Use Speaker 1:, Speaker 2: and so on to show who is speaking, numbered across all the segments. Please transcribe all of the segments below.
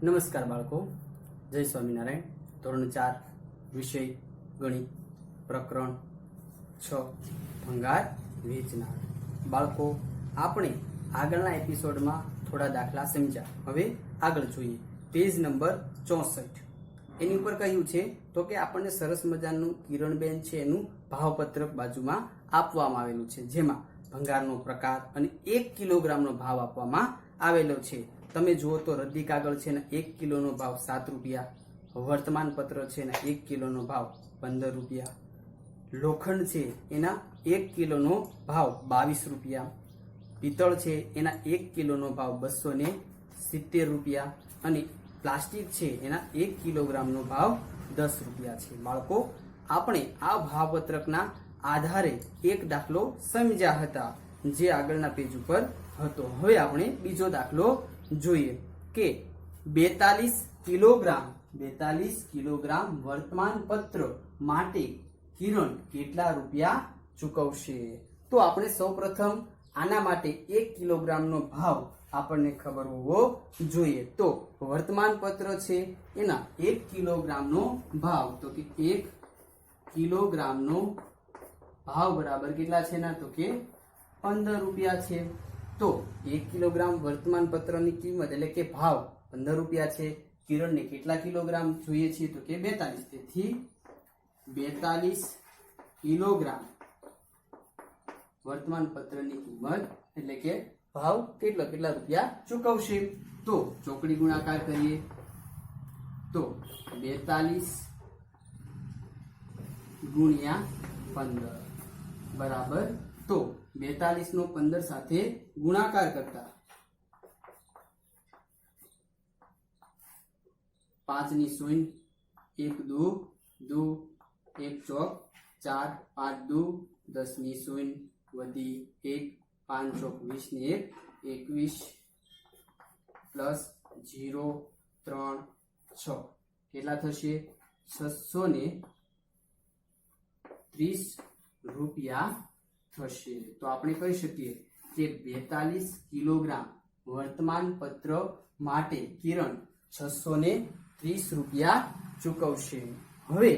Speaker 1: નમસ્કાર બાળકો, જય સ્વામિનારાયણ. ધોરણ 4 વિષય ગણિત, પ્રકરણ 6 ભંગાર વેચનાર. બાળકો, આપણે આગળના એપિસોડમાં થોડા દાખલા સમજ્યા. હવે આગળ જોઈએ. પેજ નંબર 64 એની ઉપર કહ્યું છે તો કે આપણને સરસ મજાનું કિરણબેન છે એનું ભાવપત્રક બાજુમાં આપવામાં આવેલું છે, જેમાં ભંગારનો પ્રકાર અને 1 કિલોગ્રામનો ભાવ આપવામાં આવેલો છે. તમે જુઓ તો રદ્દી કાગળ છે ને 1 કિલોનો ભાવ 7 રૂપિયા, વર્તમાન પત્ર છે ને 1 કિલોનો ભાવ 15 રૂપિયા, લોખંડ છે એના 1 કિલોનો ભાવ 22 રૂપિયા, પિત્તળ છે એના 1 કિલોનો ભાવ 270 રૂપિયા અને પ્લાસ્ટિક છે એના 1 કિલોગ્રામનો ભાવ 10 રૂપિયા છે. બાળકો, આપણે આ ભાવપત્રકના આધારે એક દાખલો સમજ્યા હતા જે આગળના પેજ ઉપર હતો. હવે આપણે બીજો દાખલો જોઈએ કે 42 કિલોગ્રામ વર્તમાન પત્ર માટે કિરણ કેટલા રૂપિયા ચૂકવશે. તો આપણે સૌપ્રથમ આના માટે 1 કિલોગ્રામનો ભાવ આપણને ખબર હોવો જોઈએ. તો વર્તમાન પત્ર છે એના 1 કિલોગ્રામનો ભાવ, તો કે 1 કિલોગ્રામનો ભાવ બરાબર કેટલા છે ના, તો કે 15 રૂપિયા છે. તો 1 કિલોગ્રામ વર્તમાન પત્રની કિંમત એટલે કે ભાવ 15 રૂપિયા છે. કિરણને કેટલા કિલોગ્રામ જોઈએ છે, તો કે 42. તેથી 42 કિલોગ્રામ વર્તમાન પત્રની કિંમત એટલે કે ભાવ કેટલા રૂપિયા ચૂકવશે. તો ચોકડી ગુણાકાર કરીએ તો 42 ગુણ્યા 15 બરાબર. તો 42 નો 15 સાથે ગુણાકાર કરતા 5 ની શૂન્ય, 1 દુ 1 ચોક 4, 5 દુ 10 ની શૂન્ય વધી 1, 5 ચોક 20 ની 1, 21 પ્લસ 0 3 6 કેટલા થશે? 630 રૂપિયા થશે. તો આપણે કહી શકીએ કે 42 કિલોગ્રામ વર્તમાન પત્ર માટે કિરણ 630 રૂપિયા ચૂકવશે. હવે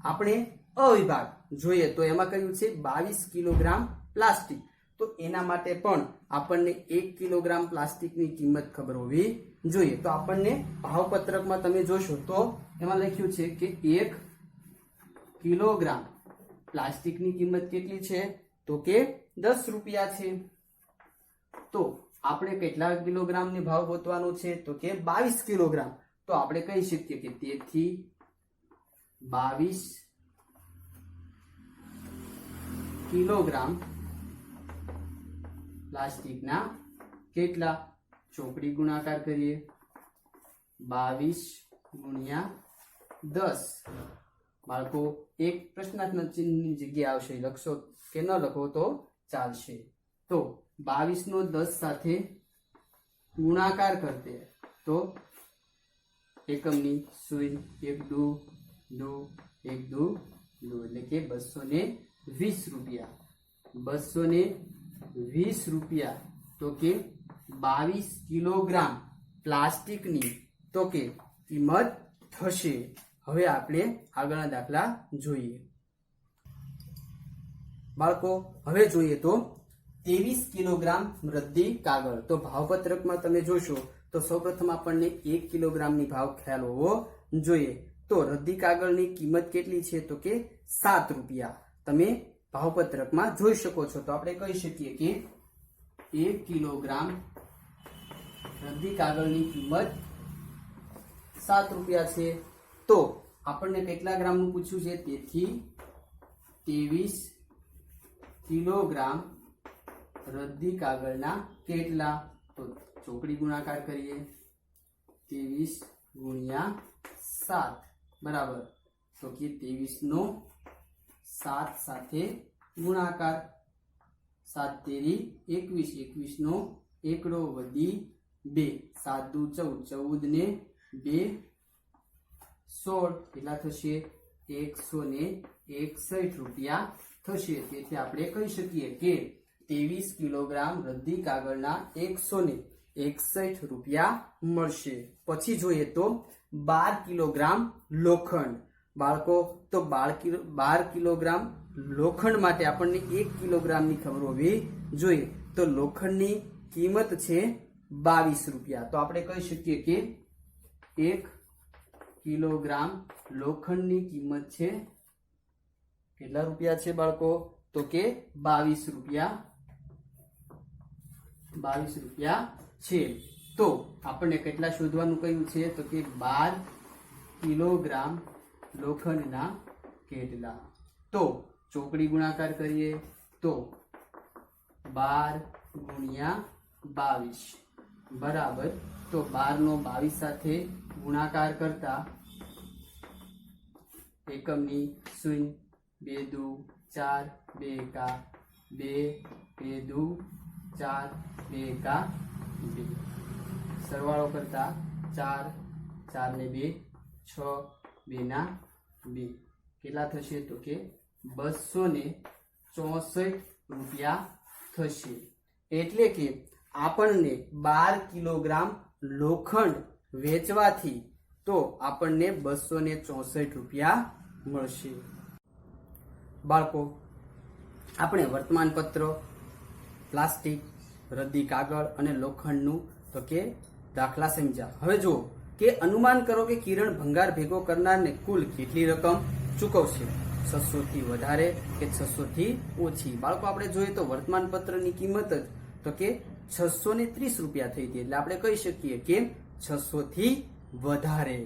Speaker 1: આપણે અવિભાગ જોઈએ તો એમાં કહ્યું છે 22 કિલોગ્રામ પ્લાસ્ટિક. તો એના માટે પણ આપણને 1 કિલોગ્રામ પ્લાસ્ટિકની કિંમત ખબર હોવી જોઈએ. તો આપણને ભાવપત્રકમાં તમે જોશો તો એમાં લખ્યું છે કે 1 કિલોગ્રામ પ્લાસ્ટિકની કિંમત કેટલી છે, તો કે 10 રૂપિયા છે. તો આપણે કેટલા કિલોગ્રામની ભાવ ગોતવાનો છે, તો કે 22 કિલોગ્રામ. તો આપણે કહી શકીએ કે તેથી 22 કિલોગ્રામ પ્લાસ્ટિકના કેટલા? ચોકડી ગુણાકાર કરીએ 22 ગુણ્યા 10. બાળકો, એક પ્રશ્નાર્થ ચિહ્નની જગ્યા આવશે, લખશો કે ન લખો તો ચાલશે. તો 22 નો 10 સાથે ગુણાકાર કરતે તો એકમની શૂન્ય, 1 દુ 1 દુ એટલે કે 220 રૂપિયા. 220 રૂપિયા તો કે 22 કિલોગ્રામ પ્લાસ્ટિકની તો કે કિંમત થશે. હવે આપણે આગળના દાખલા જોઈએ. બાળકો, હવે જોઈએ તો 23 કિલોગ્રામ રદ્દી કાગળ. તો ભાવપત્રકમાં તમે જોશો તો સૌપ્રથમ આપણને 1 કિલોગ્રામની ભાવ ખ્યાલ હોવો જોઈએ. તો રદ્દી કાગળની કિંમત કેટલી છે, તો કે 7 રૂપિયા તમે ભાવપત્રકમાં જોઈ શકો છો. તો આપણે કહી શકીએ કે 1 કિલોગ્રામ રદ્દી કાગળની કિંમત 7 રૂપિયા છે. તો આપણને કેટલા ગ્રામનું પૂછ્યું છે, તેથી 23 કિલોગ્રામ રદ્દી કાગળના કેટલા? તો ચોકડી ગુણાકાર કરીએ 23 ગુણ્યા 7 બરાબર. તો કે 23 નો 7 સાથે ગુણાકાર 7 તેરી 21, 21 નો એકડો વધી 2, 7 દુ 14, 14 ને 2 16 કેટલા થશે? 161 રૂપિયા થશે. તેથી આપણે કહી શકીએ કે 23 કિલોગ્રામ રદ્દી કાગળના 161 61 રૂપિયા મળશે. પછી જોઈએ તો 12 કિલોગ્રામ લોખંડ. બાળકો તો 12 કિલોગ્રામ લોખંડ માટે આપણને 1 કિલોગ્રામની ખબર હોવી જોઈએ. તો લોખંડની કિંમત છે 22 રૂપિયા. તો આપણે કહી શકીએ કે 1 કિલોગ્રામ લોખંડની કિંમત છે કેટલા રૂપિયા છે બાળકો? તો કે 22 રૂપિયા. 22 રૂપિયા છે. તો આપણને કેટલા શોધવાનું કહ્યું છે? તો કે 12 કિલોગ્રામ લોખંડના કેટલા? તો ચોકડી ગુણાકાર કરીએ તો 12 ગુણ્યા 22 બરાબર. તો 12 નો 22 સાથે ગુણાકાર કરતા એકમની શૂન્ય, 2 દુ 4, 2 એકા 2, 2 દુ 4, 2 એકા 2. સરવાળો કરતા 4, 4 ને 2 6, 2 ના 2 કેટલા થશે? તો કે 264 રૂપિયા થશે. એટલે કે આપણને 12 કિલોગ્રામ લોખંડ વેચવાથી તો આપણને 264 રૂપિયા મળશે. બાળકો, આપણે વર્તમાનપત્ર, પ્લાસ્ટિક, રદ્દી કાગળ અને લોખંડનું તો કે દાખલા સમજ્યા. હવે જુઓ કે અનુમાન કરો કે કિરણ ભંગાર ભેગો કરનારને કુલ કેટલી રકમ ચૂકવશે? 600 થી વધારે કે 600 થી ઓછી? બાળકો, આપણે જોઈએ તો વર્તમાનપત્રની કિંમત જ તો કે 630 રૂપિયા થઈ હતી. એટલે આપણે કહી શકીએ કે 600 થી વધારે.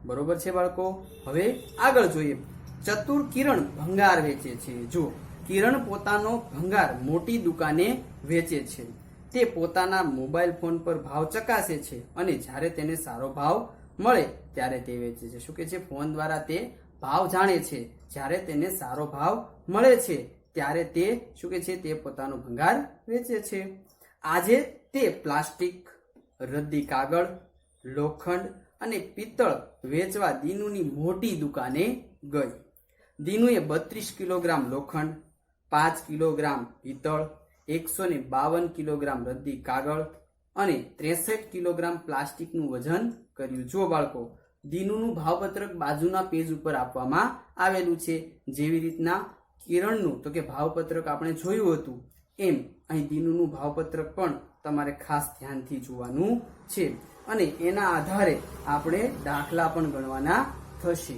Speaker 1: બરોબર છે બાળકો? હવે આગળ જોઈએ. ચતુર કિરણ ભંગાર વેચે છે. જો કિરણ પોતાનો ભંગાર મોટી દુકાને વેચે છે. તે પોતાના મોબાઈલ ફોન પર ભાવ ચકાસે છે અને જ્યારે તેને સારો ભાવ મળે ત્યારે તે વેચે છે. શું કે છે? ફોન દ્વારા તે ભાવ જાણે છે. જ્યારે તેને સારો ભાવ મળે છે ત્યારે તે શું કે છે? તે પોતાનો ભંગાર વેચે છે. આજે તે પ્લાસ્ટિક, રદ્દી કાગળ, લોખંડ અને પિત્તળ વેચવા દીનુની મોટી દુકાને ગઈ. દીનુએ 32 કિલોગ્રામ લોખંડ, 5 કિલોગ્રામ પિત્તળ, 152 કિલોગ્રામ રદ્દી કાગળ અને 63 કિલોગ્રામ પ્લાસ્ટિકનું વજન કર્યું. જો બાળકો, દીનુનું ભાવપત્રક બાજુના પેજ ઉપર આપવામાં આવેલું છે. જેવી રીતના કિરણનું તો કે ભાવપત્રક આપણે જોયું હતું એમ અહીં દીનુનું ભાવપત્રક પણ તમારે ખાસ ધ્યાનથી જોવાનું છે અને એના આધારે આપણે દાખલા પણ ગણવાના થશે.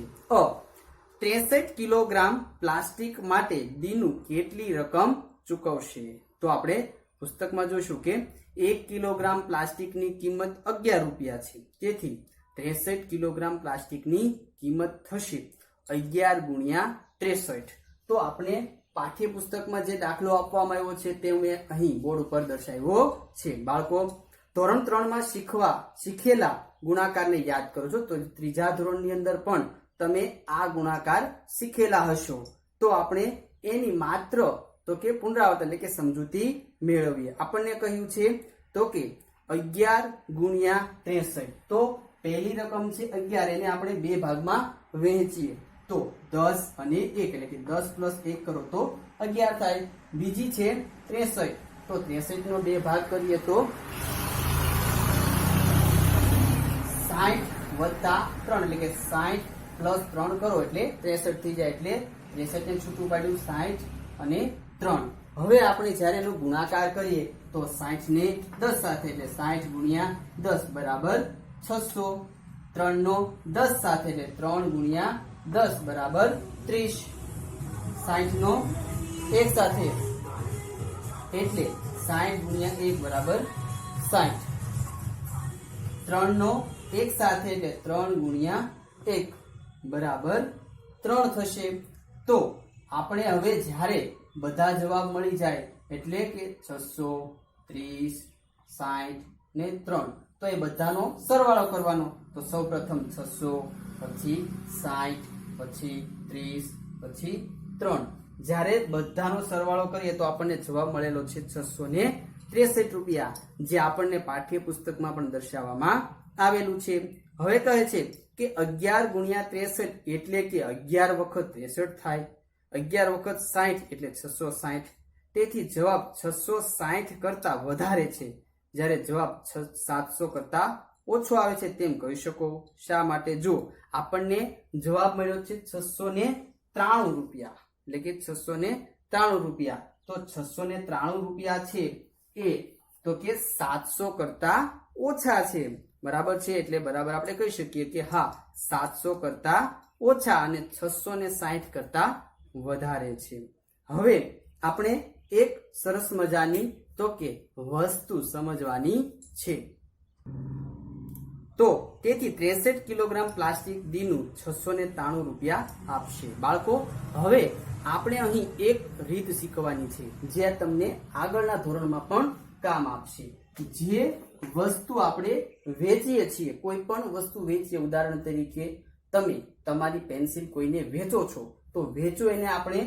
Speaker 1: 63 કિલોગ્રામ પ્લાસ્ટિક માટે દીનુ કેટલી રકમ ચૂકવશે? તો આપણે પુસ્તકમાં જોઈશું કે 1 કિલોગ્રામ પ્લાસ્ટિકની કિંમત 11 રૂપિયા છે. તેથી 63 કિલોગ્રામ પ્લાસ્ટિકની કિંમત થશે 11 ગુણ્યા 63. તો આપણે પાઠ્યપુસ્તકમાં જે દાખલો આપવામાં આવ્યો છે તે મેં અહીં બોર્ડ ઉપર દર્શાવ્યો છે. બાળકો, ધોરણ 3 માં શીખેલા ગુણાકારને યાદ કરો છો તો ત્રીજા ધોરણની અંદર પણ તમે આ ગુણાકાર શીખેલા હશો. તો આપણે એની માત્ર તો કે પુનરાવર્તન એટલે કે સમજૂતી મેળવીએ. આપણને કહ્યું છે તો કે 11 ગુણ્યા 63. તો પહેલી રકમ છે 11, એને આપણે બે ભાગમાં વહેંચીએ તો 10 અને 1 એટલે કે 10 પ્લસ 1 કરો તો 11 થાય. બીજી છે 63, તો 63 નો બે ભાગ કરીએ તો 60 વત્તા 3 એટલે કે 60 પ્લસ 3 કરો એટલે 63 થઈ જાય. એટલે 63 ને છૂટું પાડ્યું 60 અને 3. હવે આપણે જ્યારે એનો ગુણાકાર કરીએ તો 60 ને 10 સાથે એટલે 60 ગુણ્યા 10 બરાબર 600. 3 નો 10 સાથે એટલે 3 ગુણ્યા 10 બરાબર 30. 60 નો 1 સાથે એટલે 60 ગુણ્યા 1 બરાબર 60. 3 નો 1 સાથે એટલે 3 ગુણ્યા 1 બરાબર 3 થશે. તો આપણે હવે જ્યારે બધા જવાબ મળી જાય એટલે કે 630, 60 ને 3, તો એ બધાનો સરવાળો કરવાનો. તો સૌપ્રથમ 600, પછી 60, પછી 30, પછી 3. જ્યારે બધાનો સરવાળો કરીએ તો આપણને જવાબ મળેલો છે 663 રૂપિયા, જે આપણને પાઠ્યપુસ્તકમાં પણ દર્શાવવામાં આવેલું છે. હવે કહે છે કે 11 ગુણ્યા 63 એટલે કે 11 વખત 63 થાય. 11 વખત 60 એટલે 660. તેથી જવાબ 660 કરતા વધારે છે. જ્યારે જવાબ 700 કરતા ઓછો આવે છે તેમ કહી શકો. શા માટે? જો આપણને જવાબ મળ્યો છે 693 રૂપિયા, એટલે કે 693 રૂપિયા, તો 693 રૂપિયા છે એ તો કે 700 કરતા ઓછા છે, બરાબર છે. એટલે બરાબર આપણે કહી શકીએ કે હા 700 કરતા ઓછા અને 660 કરતા વધારે છે. હવે આપણે એક સરસ મજાની તો કે વસ્તુ સમજવાની છે. તો તેથી 63 કિલોગ્રામ પ્લાસ્ટિક દીનું 693 રૂપિયા આપશે. બાળકો, હવે આપણે અહીં એક રીત શીખવાની છે જે તમને આગળના ધોરણમાં પણ કામ આપશે. જે વસ્તુ આપણે વેચીએ છીએ, કોઈ પણ વસ્તુ વેચીએ, ઉદાહરણ તરીકે તમે તમારી પેન્સિલ કોઈને વેચો છો, તો વેચો એને આપણે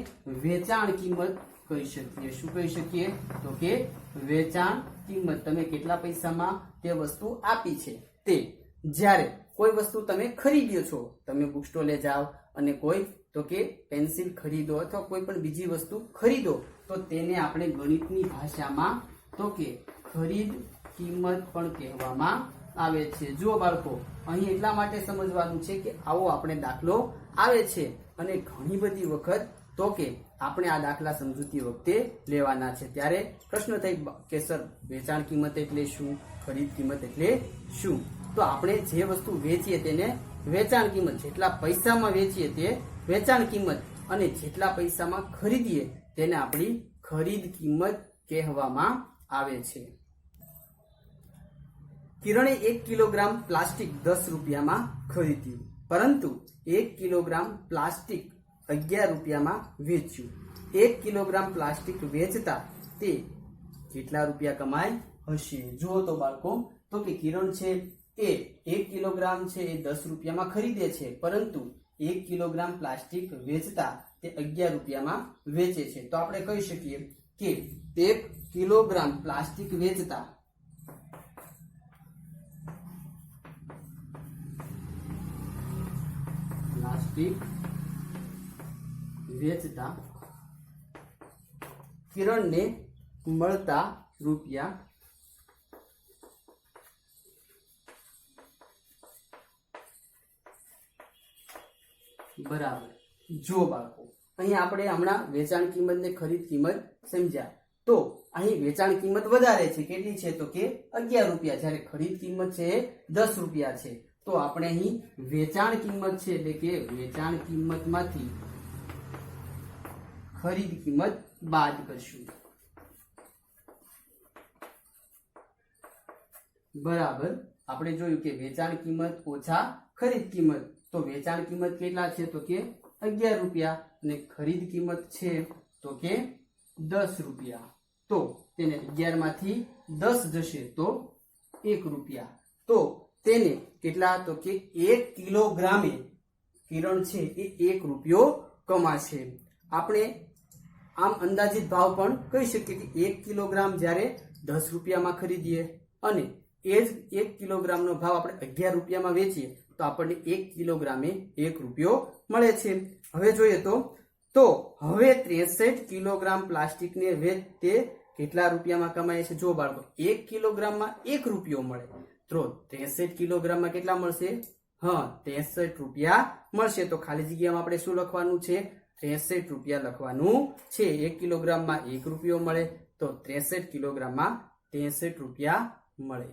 Speaker 1: વેચાણ કિંમત કહી શકીએ. શું કહી શકીએ? તો કે વેચાણ કિંમત. તમે કેટલા પૈસામાં તે વસ્તુ આપી છે તે. જ્યારે કોઈ વસ્તુ તમે ખરીદ્યો છો, તમે બુક સ્ટોલે જાઓ અને કોઈ તો કે પેન્સિલ ખરીદો અથવા કોઈ પણ બીજી વસ્તુ ખરીદો, તો તેને આપણે ગણિતની ભાષામાં તો કે ખરીદ કિંમત પણ કહેવામાં આવે છે. જુઓ બાળકો, અહીં એટલા માટે સમજવાનું છે કે આવો આપણે દાખલો આવે છે અને ઘણી બધી વખત તો કે આપણે આ દાખલા સમજૂતી વખતે લેવાના છે. ત્યારે પ્રશ્ન થાય કે સર વેચાણ કિંમત એટલે શું, ખરીદ કિંમત એટલે શું? તો આપણે જે વસ્તુ વેચીએ તેને વેચાણ કિંમત, જેટલા પૈસામાં વેચીએ તે વેચાણ કિંમત અને જેટલા પૈસામાં ખરીદીએ તેને આપણી ખરીદ કિંમત કહેવામાં આવે છે. કિરણે 1 કિલોગ્રામ પ્લાસ્ટિક 10 રૂપિયામાં ખરીદ્યું, પરંતુ 1 કિલોગ્રામ પ્લાસ્ટિક 11 રૂપિયામાં વેચ્યું. 1 કિલોગ્રામ પ્લાસ્ટિક વેચતા તે કેટલા રૂપિયા કમાય હશે? જુઓ તો બાળકો, તો કે કિરણ છે એ 1 કિલોગ્રામ છે એ 10 રૂપિયામાં ખરીદે છે, પરંતુ 1 કિલોગ્રામ પ્લાસ્ટિક વેચતા તે 11 રૂપિયામાં વેચે છે. તો આપણે કહી શકીએ કે 1 કિલોગ્રામ પ્લાસ્ટિક વેચતા કિરણને મળતા રૂપિયા બરાબર. જો બાળકો, અહીં આપણે હમણાં વેચાણ કિંમત ને ખરીદ કિંમત સમજ્યા. તો અહીં વેચાણ કિંમત વધારે છે, કેટલી છે? તો કે 11 રૂપિયા, જ્યારે ખરીદ કિંમત છે એ 10 રૂપિયા છે. તો આપણે અહીં વેચાણ કિંમત છે એટલે કે વેચાણ કિંમતમાંથી ખરીદ કિંમત બાદ કરશું. બરાબર. આપણે જોયું કે વેચાણ કિંમત ઓછા ખરીદ કિંમત, તો વેચાણ કિંમત કેટલા છે? તો કે 11 રૂપિયા અને ખરીદ કિંમત છે તો કે 10 રૂપિયા. તો તેને 11 માંથી 10 જશે તો 1 રૂપિયા. તો તેને કેટલા? તો કે 1 કિલોગ્રામે કિરણ છે એ 1 રૂપિયો કમાશે. આપણે આમ અંદાજિત ભાવ પણ કહી શકીએ કે 1 કિલોગ્રામ જ્યારે 10 રૂપિયામાં ખરીદીએ અને એ જ 1 કિલોગ્રામનો ભાવ આપણે 11 રૂપિયામાં વેચીએ તો આપણને 1 કિલોગ્રામે 1 રૂપિયો મળે છે. હવે જોઈએ તો હવે 63 કિલોગ્રામ પ્લાસ્ટિકને વેચતે કેટલા રૂપિયામાં કમાય છે? જો બાળકો, 1 કિલોગ્રામમાં 1 રૂપિયો મળે, તો 63 કિલોગ્રામમાં કેટલા મળશે? હા, 63 રૂપિયા મળશે. તો ખાલી જગ્યામાં આપણે શું લખવાનું છે? 63 રૂપિયા લખવાનું છે. 1 કિલોગ્રામમાં 1 રૂપિયો મળે તો 63 કિલોગ્રામમાં 63 રૂપિયા મળે.